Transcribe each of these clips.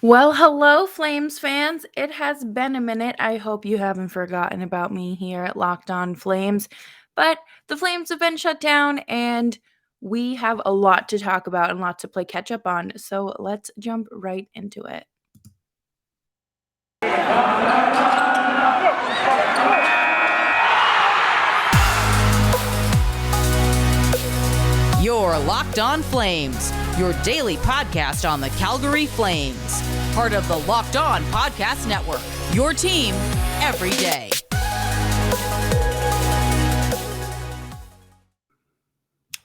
Well, hello, Flames fans. It has been a minute. I hope you haven't forgotten about me here at Locked On Flames. But the Flames have been shut down, and we have a lot to talk about and lots to play catch up on. So let's jump right into it. You're Locked On Flames, your daily podcast on the Calgary Flames. Part of the Locked On Podcast Network, your team every day.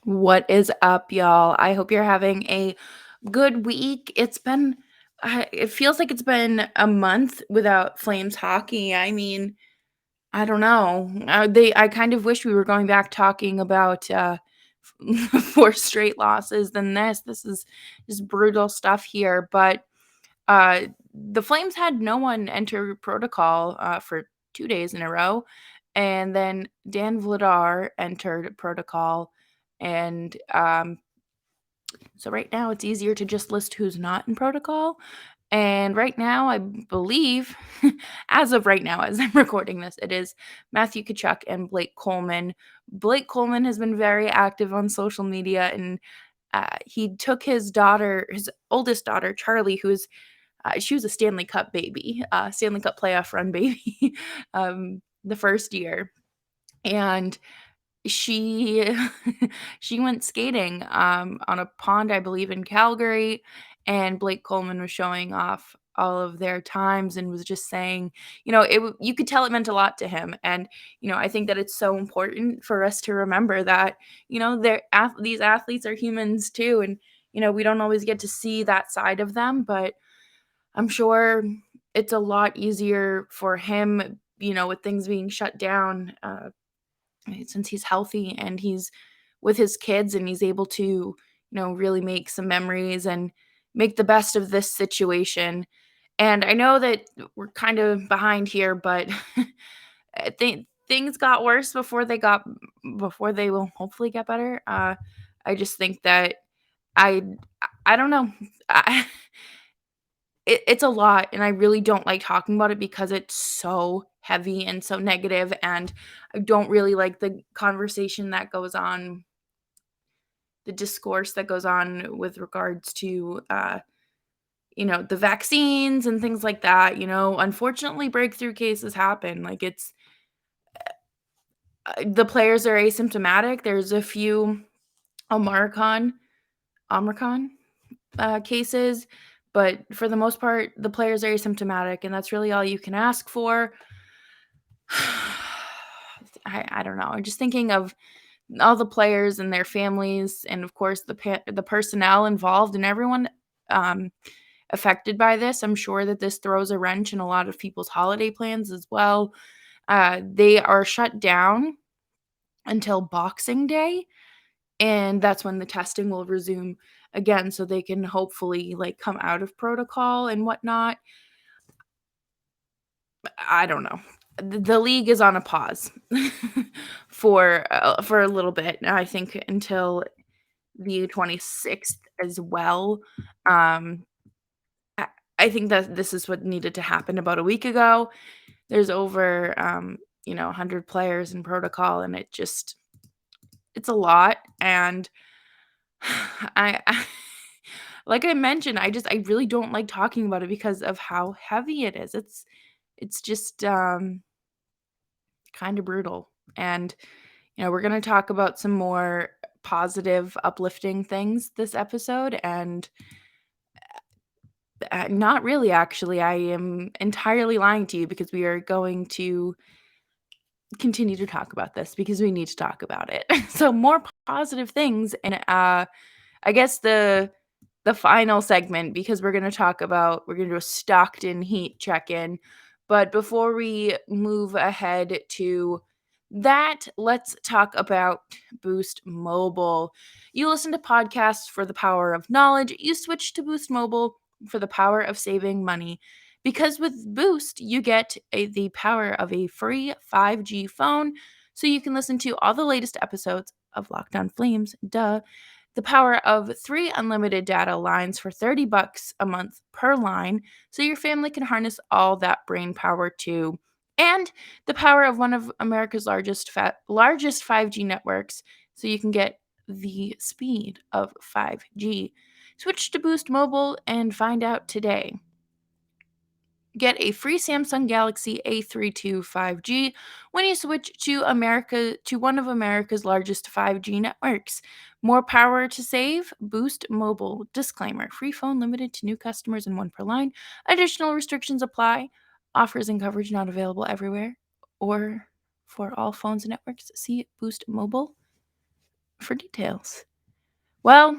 What is up, y'all? I hope you're having a good week. It feels like it's been a month without Flames hockey. I mean, I don't know. I kind of wish we were going back talking about 4 straight losses than this. This is just brutal stuff here. But the Flames had no one enter protocol for 2 days in a row. And then Dan Vladar entered protocol. And so right now it's easier to just list who's not in protocol. And right now, I believe, as of right now, as I'm recording this, it is Matthew Tkachuk and Blake Coleman. Blake Coleman has been very active on social media, and he took his oldest daughter, Charlie, she was a Stanley Cup baby, Stanley Cup playoff run baby, the first year. And she she went skating on a pond, I believe, in Calgary, and Blake Coleman was showing off all of their times and was just saying, you could tell it meant a lot to him. And I think that it's so important for us to remember that these athletes are humans too, and we don't always get to see that side of them, but I'm sure it's a lot easier for him, with things being shut down, since he's healthy and he's with his kids and he's able to, really make some memories and make the best of this situation. And I know that we're kind of behind here, but I think things got worse before they will hopefully get better. I just think that I I don't know. I, it's a lot, and I really don't like talking about it because it's so heavy and so negative, and I don't really like the conversation that goes on, the discourse that goes on with regards to, the vaccines and things like that. Unfortunately, breakthrough cases happen. Like, the players are asymptomatic. There's a few Omicron cases, but for the most part, the players are asymptomatic, and that's really all you can ask for. I don't know. I'm just thinking of all the players and their families, and of course the personnel involved and everyone um, affected by this. I'm sure that this throws a wrench in a lot of people's holiday plans as well. They are shut down until Boxing Day, and that's when the testing will resume again, so they can hopefully come out of protocol and whatnot. I don't know. The league is on a pause for a little bit. I think until the 26th as well. Um, I, I think that this is what needed to happen about a week ago. There's over 100 players in protocol, and it's a lot. And I like I mentioned, I really don't like talking about it because of how heavy it is. It's just kind of brutal. And we're going to talk about some more positive, uplifting things this episode, and not really, actually. I am entirely lying to you because we are going to continue to talk about this because we need to talk about it. So more positive things, and I guess the final segment, because we're going to do a Stockton Heat check-in. But before we move ahead to that, let's talk about Boost Mobile. You listen to podcasts for the power of knowledge. You switch to Boost Mobile for the power of saving money. Because with Boost, you get the power of a free 5G phone, so you can listen to all the latest episodes of Locked On Flames, the power of 3 unlimited data lines for $30 a month per line, so your family can harness all that brain power too. And the power of one of America's largest 5G networks, so you can get the speed of 5G. Switch to Boost Mobile and find out today. Get a free Samsung Galaxy A32 5G when you switch to one of America's largest 5G networks. More power to save? Boost Mobile. Disclaimer: free phone limited to new customers and one per line. Additional restrictions apply. Offers and coverage not available everywhere or for all phones and networks. See Boost Mobile for details. Well,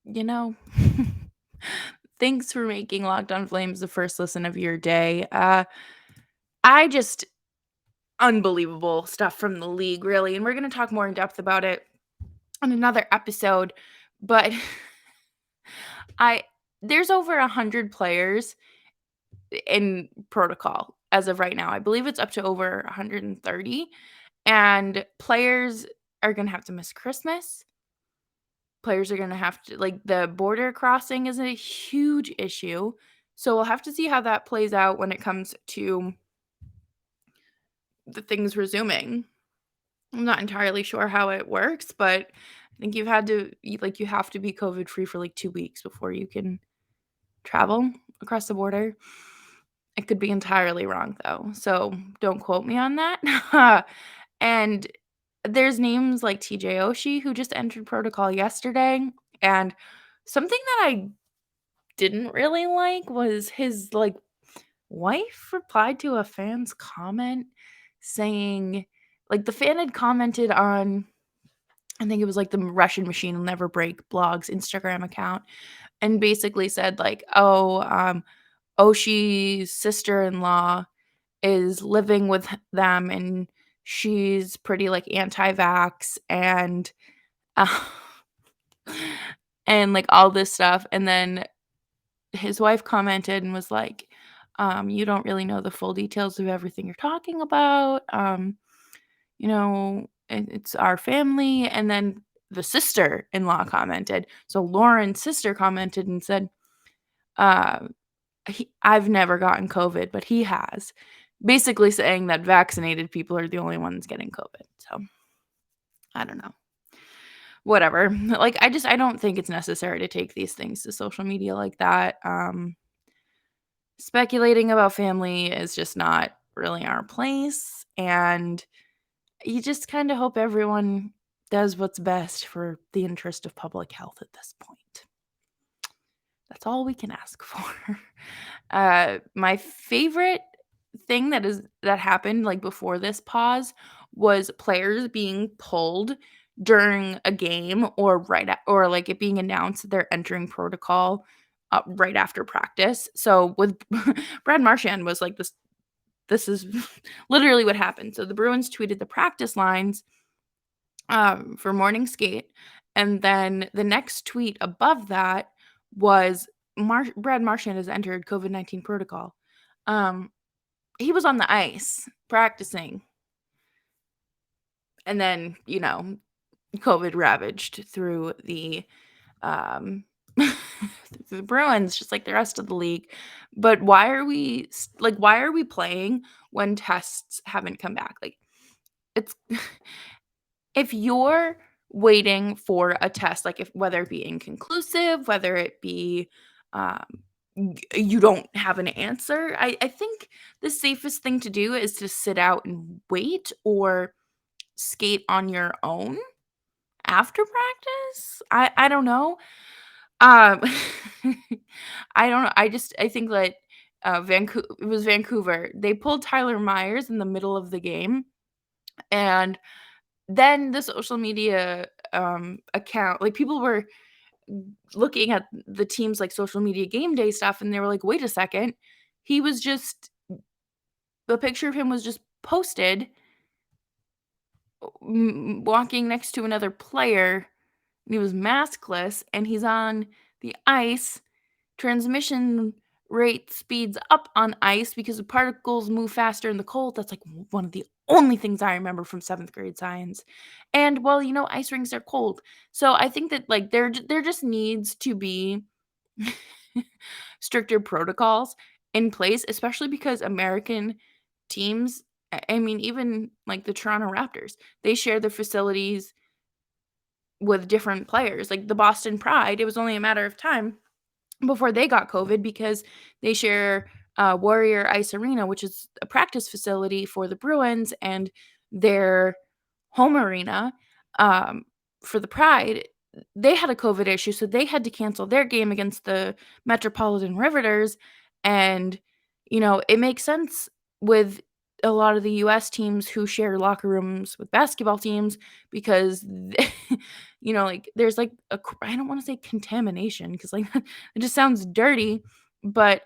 you know, thanks for making Locked On Flames the first listen of your day. I just unbelievable stuff from the league, really, and we're going to talk more in depth about it on another episode. But I there's over 100 players in protocol as of right now. I believe it's up to over 130, and players are going to have to miss Christmas. Players are going to have to, like, the border crossing is a huge issue. So we'll have to see how that plays out when it comes to the things resuming. I'm not entirely sure how it works, but I think you have to be COVID free for like 2 weeks before you can travel across the border. I could be entirely wrong though, so don't quote me on that. And there's names like TJ Oshie who just entered protocol yesterday, and something that I didn't really like was his wife replied to a fan's comment saying, like, the fan had commented on, I think it was like the Russian Machine Will Never Break blog's Instagram account, and basically said like, "Oh, Oshi's sister-in-law is living with them, and she's pretty like anti-vax and uh, and like all this stuff." And then his wife commented and was like, "You don't really know the full details of everything you're talking about. It's our family." And then the sister-in-law commented. So Lauren's sister commented and said, uh, I've never gotten COVID, but he has. Basically saying that vaccinated people are the only ones getting COVID. So I don't know. Whatever. Like, I don't think it's necessary to take these things to social media like that. Speculating about family is just not really our place. And you just kind of hope everyone does what's best for the interest of public health at this point. That's all we can ask for. My favorite thing that happened like before this pause was players being pulled during a game or or like it being announced that they're entering protocol right after practice. So with Brad Marchand was like this. This is literally what happened. So the Bruins tweeted the practice lines for morning skate, and then the next tweet above that was Brad Marchand has entered COVID-19 protocol. He was on the ice practicing, and then COVID ravaged through the the Bruins, just like the rest of the league. But why are we playing when tests haven't come back? Like, it's if you're waiting for a test, like if whether it be inconclusive, whether it be um, you don't have an answer, I think the safest thing to do is to sit out and wait or skate on your own after practice. I don't know. Um, I don't know. I think that it was Vancouver. They pulled Tyler Myers in the middle of the game, and then the social media account, like, people were looking at the team's like social media game day stuff, and they were like, "Wait a second, he was just the picture of him was just posted walking next to another player, and he was maskless, and he's on the ice. Transmission rate speeds up on ice because the particles move faster in the cold." That's like one of the only things I remember from 7th grade science. And, well, ice rinks are cold. So I think that, like, there just needs to be stricter protocols in place, especially because American teams, I mean, even, like, the Toronto Raptors, they share their facilities with different players. Like, the Boston Pride, it was only a matter of time before they got COVID because they share Warrior Ice Arena, which is a practice facility for the Bruins, and their home arena um, for the Pride. They had a COVID issue, so they had to cancel their game against the Metropolitan Riveters. And, it makes sense with a lot of the US teams who share locker rooms with basketball teams because, like, there's like I don't want to say contamination because, like, it just sounds dirty, but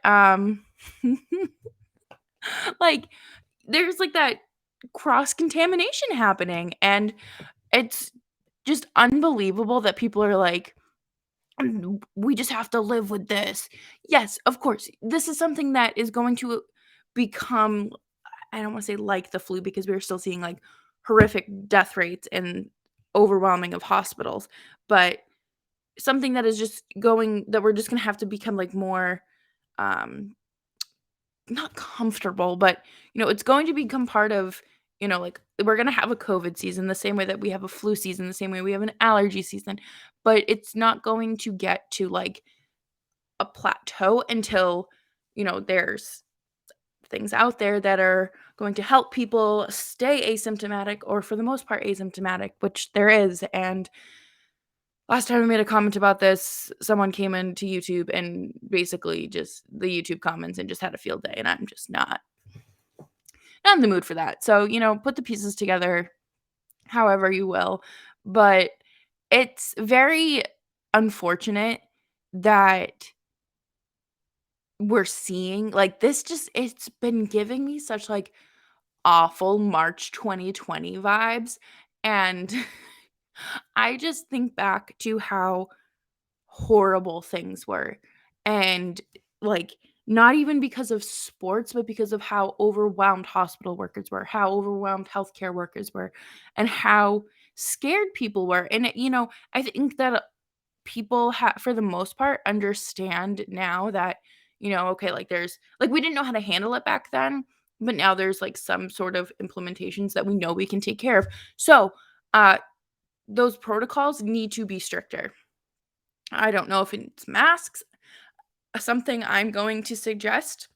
like, there's like that cross contamination happening, and it's just unbelievable that people are like, We just have to live with this." Yes, of course, this is something that is going to become, I don't wanna say like the flu because we're still seeing, like, horrific death rates and overwhelming of hospitals, but something that is just going that we're just gonna have to become, like, more, um, not comfortable, but, it's going to become part of, like, we're gonna have a COVID season the same way that we have a flu season, the same way we have an allergy season, but it's not going to get to, like, a plateau until, there's things out there that are going to help people stay asymptomatic or for the most part asymptomatic, which there is. And last time I made a comment about this, someone came into YouTube and basically just the YouTube comments and just had a field day, and I'm just not in the mood for that. So, put the pieces together however you will, but it's very unfortunate that we're seeing like this just it's been giving me such like awful March 2020 vibes, and I just think back to how horrible things were, and, like, not even because of sports, but because of how overwhelmed hospital workers were, how overwhelmed healthcare workers were, and how scared people were, and I think that people for the most part, understand now that, okay, like, there's like, we didn't know how to handle it back then, but now there's, like, some sort of implementations that we know we can take care of. So, uh, those protocols need to be stricter. I don't know if it's masks. Something I'm going to suggest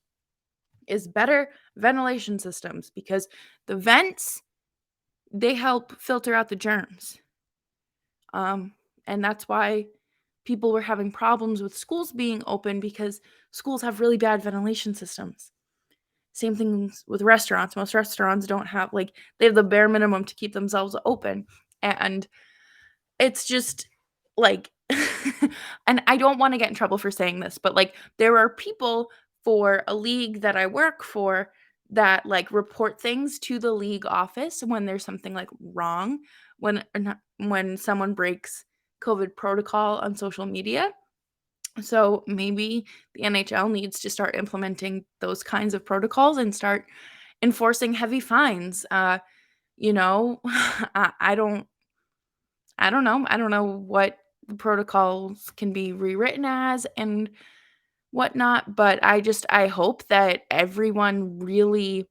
is better ventilation systems because the vents, they help filter out the germs. Um, and that's why people were having problems with schools being open because schools have really bad ventilation systems. Same things with restaurants. Most restaurants don't have like they have the bare minimum to keep themselves open. And it's just like and I don't wanna get in trouble for saying this, but, like, there are people for a league that I work for that, like, report things to the league office when there's something, like, wrong, when or not when someone breaks COVID protocol on social media. So, maybe the NHL needs to start implementing those kinds of protocols and start enforcing heavy fines. I don't know. I don't know what the protocols can be rewritten as and whatnot, but I hope that everyone really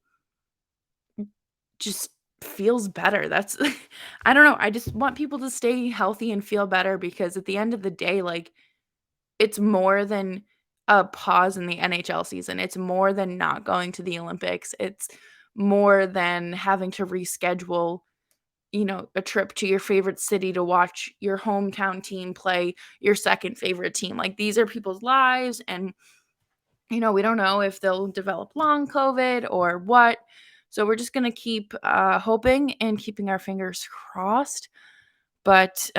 just feels better. That's I don't know. I just want people to stay healthy and feel better because at the end of the day, like it's more than a pause in the NHL season. It's more than not going to the Olympics. It's more than having to reschedule a trip to your favorite city to watch your hometown team play your second favorite team. Like these are people's lives and we don't know if they'll develop long COVID or what. So we're just going to keep hoping and keeping our fingers crossed. But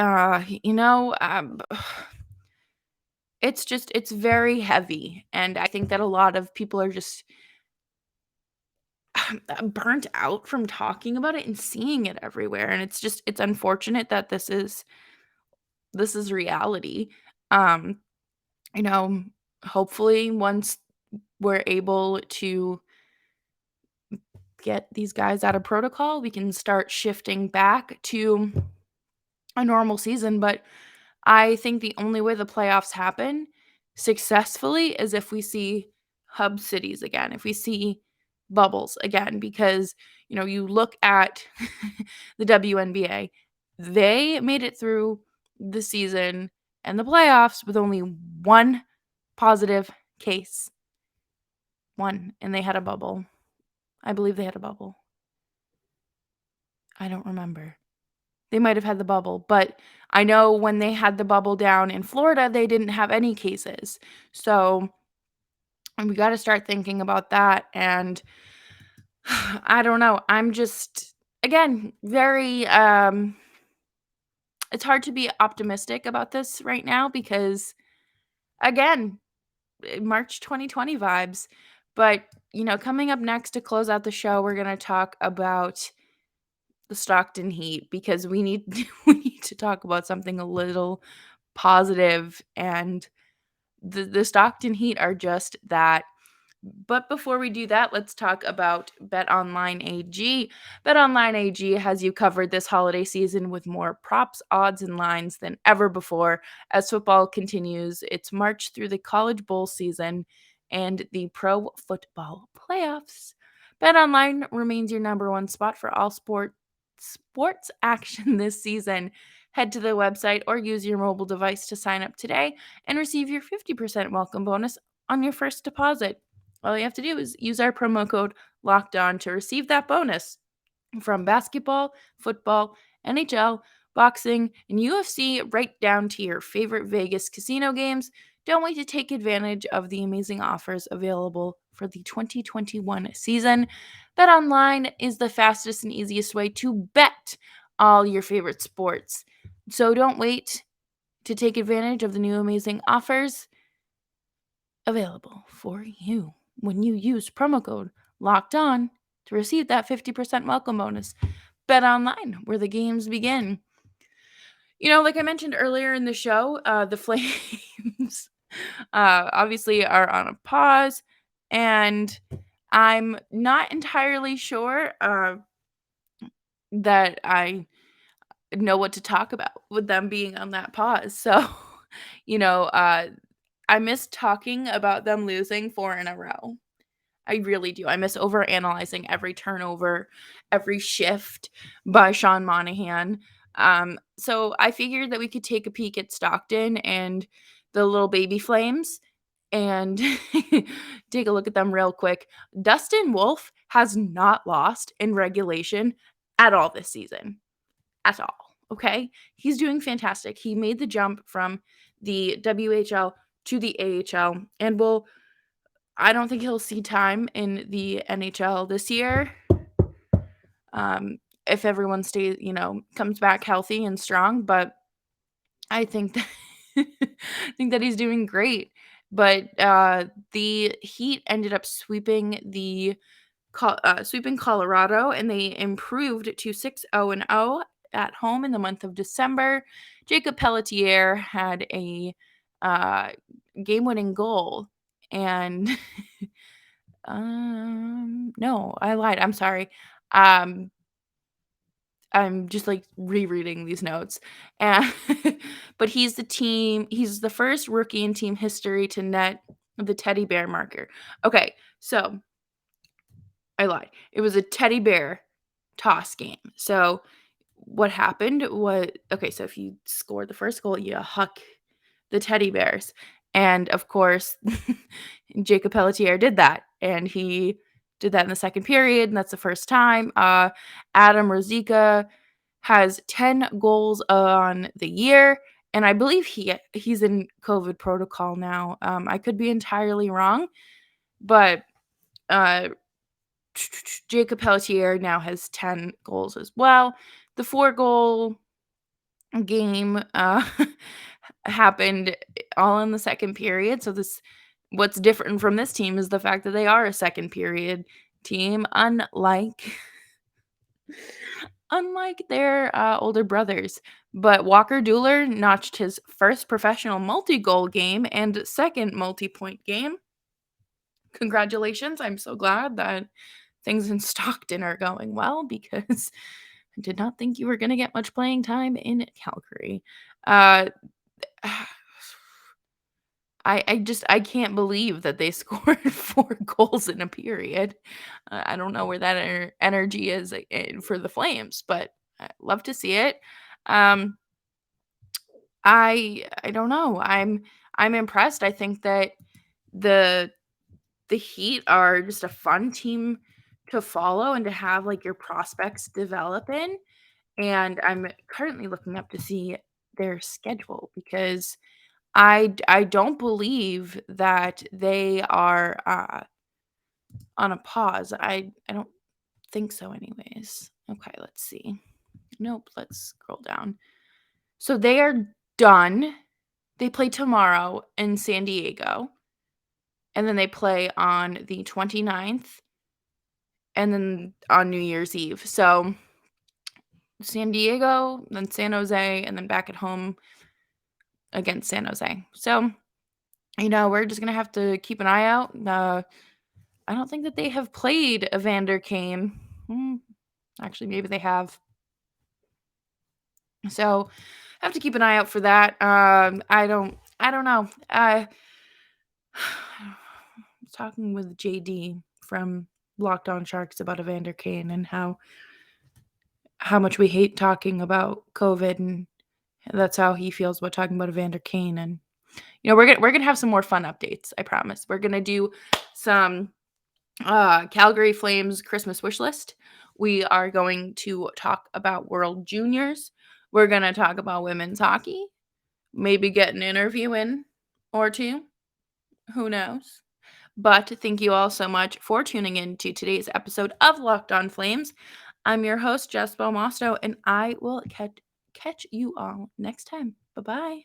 it's very heavy and I think that a lot of people are just burnt out from talking about it and seeing it everywhere, and it's unfortunate that this is reality. Um, you know, hopefully once we're able to get these guys out of protocol, we can start shifting back to a normal season. But I think the only way the playoffs happen successfully is if we see hub cities again, if we see bubbles again, because, you look at the WNBA, they made it through the season and the playoffs with only one positive case. One, and they had a bubble. I believe they had a bubble. I don't remember. They might have had the bubble, but I know when they had the bubble down in Florida, they didn't have any cases. So we got to start thinking about that. And I don't know. I'm just, again, very, it's hard to be optimistic about this right now because, again, March 2020 vibes. But, coming up next to close out the show, we're going to talk about the Stockton Heat because we need we need to talk about something a little positive, and the Stockton Heat are just that. But before we do that, let's talk about BetOnline AG. BetOnline AG has you covered this holiday season with more props, odds, and lines than ever before as football continues its march through the college bowl season and the pro football playoffs. BetOnline remains your number one spot for all sports action this season. Head to the website or use your mobile device to sign up today and receive your 50% welcome bonus on your first deposit. All you have to do is use our promo code LOCKEDON to receive that bonus from basketball, football, NHL, boxing, and UFC, right down to your favorite Vegas casino games. Don't wait to take advantage of the amazing offers available for the 2021 season. BetOnline is the fastest and easiest way to bet all your favorite sports. So don't wait to take advantage of the new amazing offers available for you when you use promo code Locked On to receive that 50% welcome bonus. Bet online, where the games begin. Like I mentioned earlier in the show, the Flames obviously are on a pause, and I'm not entirely sure that I know what to talk about with them being on that pause. So, I miss talking about them losing 4 in a row. I really do. I miss overanalyzing every turnover, every shift by Sean Monahan. So I figured that we could take a peek at Stockton and the little baby Flames and take a look at them real quick. Dustin Wolf has not lost in regulation at all this season. At all. Okay? He's doing fantastic. He made the jump from the WHL to the AHL and I don't think he'll see time in the NHL this year. If everyone stays, comes back healthy and strong, but I think that I think that he's doing great. But the Heat ended up sweeping Colorado, and they improved to 6-0-0 at home in the month of December. Jacob Pelletier had a game-winning goal, and no, I lied. I'm sorry. I'm just like rereading these notes. And but he's the first rookie in team history to net the teddy bear marker. Okay, so I lied. It was a teddy bear toss game. So what happened was, okay, so if you scored the first goal, you huck the teddy bears. And of course, Jacob Pelletier did that. And he did that in the second period, and that's the first time. Adam Rosica has 10 goals on the year, and I believe he's in COVID protocol now. I could be entirely wrong, but Jacob Pelletier now has 10 goals as well. The 4-goal game happened all in the second period. So what's different from this team is the fact that they are a second period team, unlike their older brothers. But Walker Dueller notched his first professional multi-goal game and second multi-point game. Congratulations. I'm so glad that things in Stockton are going well because I did not think you were going to get much playing time in Calgary. Uh, I can't believe that they scored 4 goals in a period. I don't know where that energy is for the Flames, but I love to see it. Um, I don't know. I'm impressed. I think that the the Heat are just a fun team to follow and to have like your prospects develop in. And I'm currently looking up to see their schedule because I don't believe that they are on a pause. I don't think so anyways. Okay, let's see. Nope, let's scroll down. So they are done. They play tomorrow in San Diego, and then they play on the 29th and then on New Year's Eve. So San Diego, then San Jose, and then back at home against San Jose. So, we're just gonna have to keep an eye out. I don't think that they have played Evander Kane. Actually, maybe they have. So, I have to keep an eye out for that. I don't know. I was talking with JD from Locked On Sharks about Evander Kane and how much we hate talking about COVID, and that's how he feels about talking about Evander Kane. And we're gonna have some more fun updates. I promise. We're gonna do some Calgary Flames Christmas wish list. We are going to talk about World Juniors. We're gonna talk about women's hockey. Maybe get an interview in or two. Who knows? But thank you all so much for tuning in to today's episode of Locked On Flames. I'm your host, Jess Belmosto, and I will catch you all next time. Bye bye.